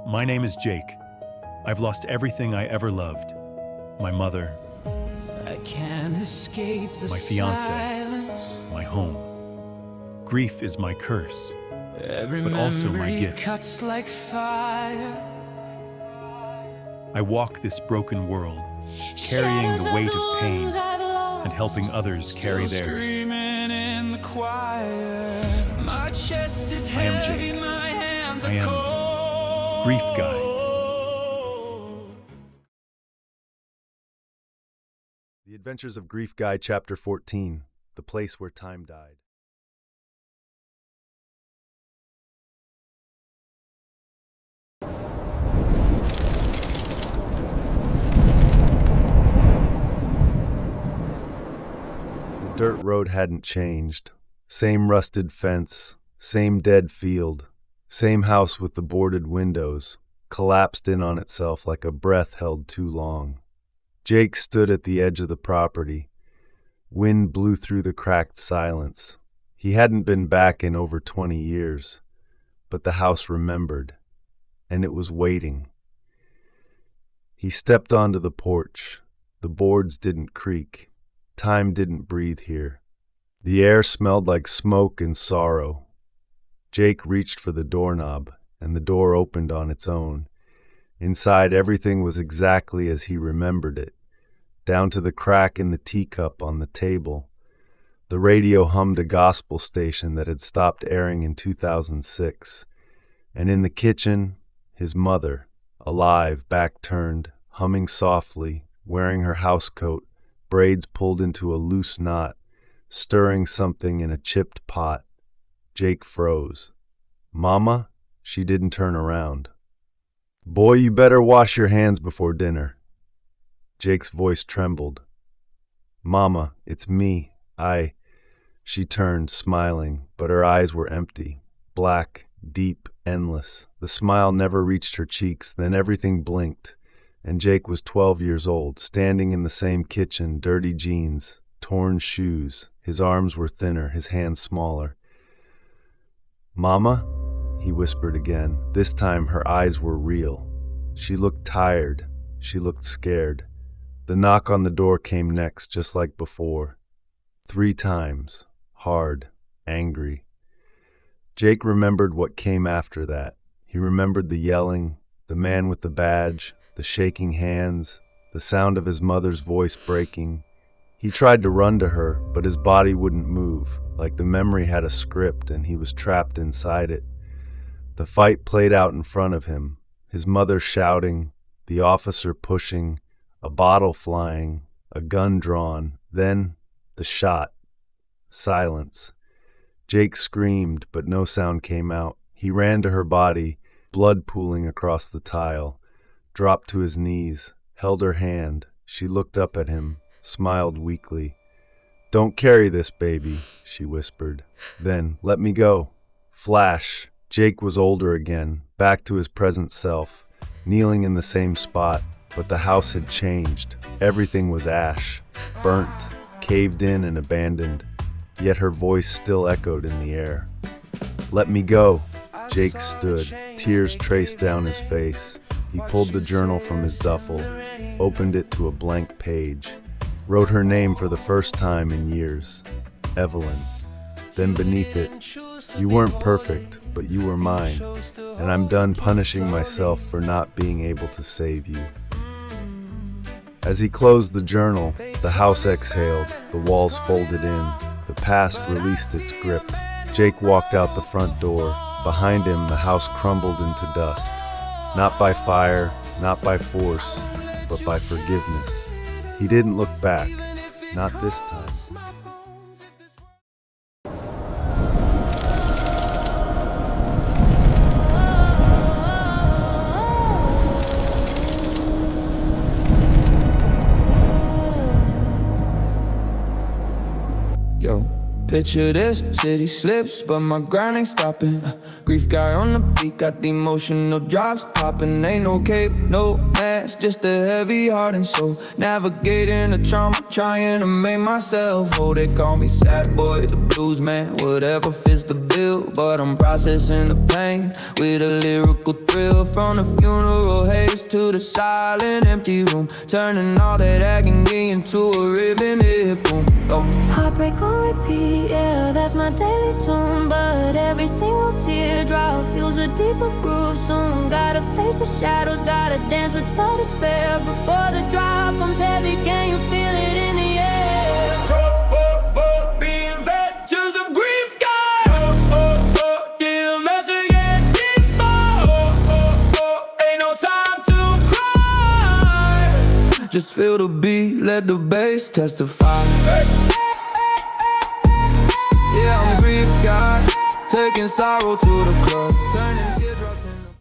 My name is Jake. I've lost everything I ever loved. My mother, I can't escape the my fiance, silence. my home. Grief is my curse, Every but also my memory gift. cuts like fire. I walk this broken world, carrying the weight of pain and helping others carry Still theirs. screaming in the choir. My chest is I am heavy, Jake. my hands I are am cold. Grief Guy. The Adventures of Grief Guy, Chapter 14, The Place Where Time Died. The dirt road hadn't changed. Same rusted fence, same dead field, same house with the boarded windows, collapsed in on itself like a breath held too long. Jake stood at the edge of the property. Wind blew through the cracked silence. He hadn't been back in over 20 years, but the house remembered, and it was waiting. He stepped onto the porch. The boards didn't creak. Time didn't breathe here. The air smelled like smoke and sorrow. Jake reached for the doorknob, and the door opened on its own. Inside, everything was exactly as he remembered it, down to the crack in the teacup on the table. The radio hummed a gospel station that had stopped airing in 2006. And in the kitchen, his mother, alive, back turned, humming softly, wearing her housecoat, braids pulled into a loose knot, stirring something in a chipped pot. Jake froze. "Mama?" She didn't turn around. "Boy, you better wash your hands before dinner." Jake's voice trembled. "Mama, it's me. She turned, smiling, but her eyes were empty. Black, deep, endless. The smile never reached her cheeks, then everything blinked. And Jake was 12 years old, standing in the same kitchen, dirty jeans, torn shoes. His arms were thinner, his hands smaller. "Mama?" he whispered again. This time her eyes were real. She looked tired. She looked scared. The knock on the door came next, just like before. 3 times. Hard. Angry. Jake remembered what came after that. He remembered the yelling, the man with the badge, the shaking hands, the sound of his mother's voice breaking. He tried to run to her, but his body wouldn't move, like the memory had a script and he was trapped inside it. The fight played out in front of him, his mother shouting, the officer pushing, a bottle flying, a gun drawn, then the shot. Silence. Jake screamed, but no sound came out. He ran to her body, blood pooling across the tile, dropped to his knees, held her hand. She looked up at him, smiled weakly. "Don't carry this, baby," she whispered. Then, "Let me go." Flash. Jake was older again, back to his present self, kneeling in the same spot, but the house had changed. Everything was ash, burnt, caved in and abandoned, yet her voice still echoed in the air. "Let me go." Jake stood, tears traced down his face. He pulled the journal from his duffel, opened it to a blank page, wrote her name for the first time in years, Evelyn. Then beneath it, "You weren't perfect, but you were mine, and I'm done punishing myself for not being able to save you." As he closed the journal, the house exhaled, the walls folded in, the past released its grip. Jake walked out the front door. Behind him, the house crumbled into dust. Not by fire, not by force, but by forgiveness. He didn't look back, not this time. Yo, picture this, city slips, but my grind ain't stopping. Grief guy on the beat, got the emotional drops popping. Ain't no cape, no mask, just a heavy heart and soul. Navigating the trauma, trying to make myself whole. They call me sad boy, the blues man, whatever fits the bill. But I'm processing the pain with a lyrical thrill. From the funeral haze to the silent empty room, turning all that agony into a ribbon hit boom. Oh. Heartbreak on repeat, yeah, that's my daily tune. But every single teardrop feels a deeper groove soon. Gotta face the shadows, gotta dance with the despair. Before the drop comes heavy, can you feel it in the air? Being vectors of grief, God. Give us a get deeper. Ain't no time to cry. Just feel the beat, let the bass testify. Yeah, I'm grief, God. Taking sorrow to the club, turning tears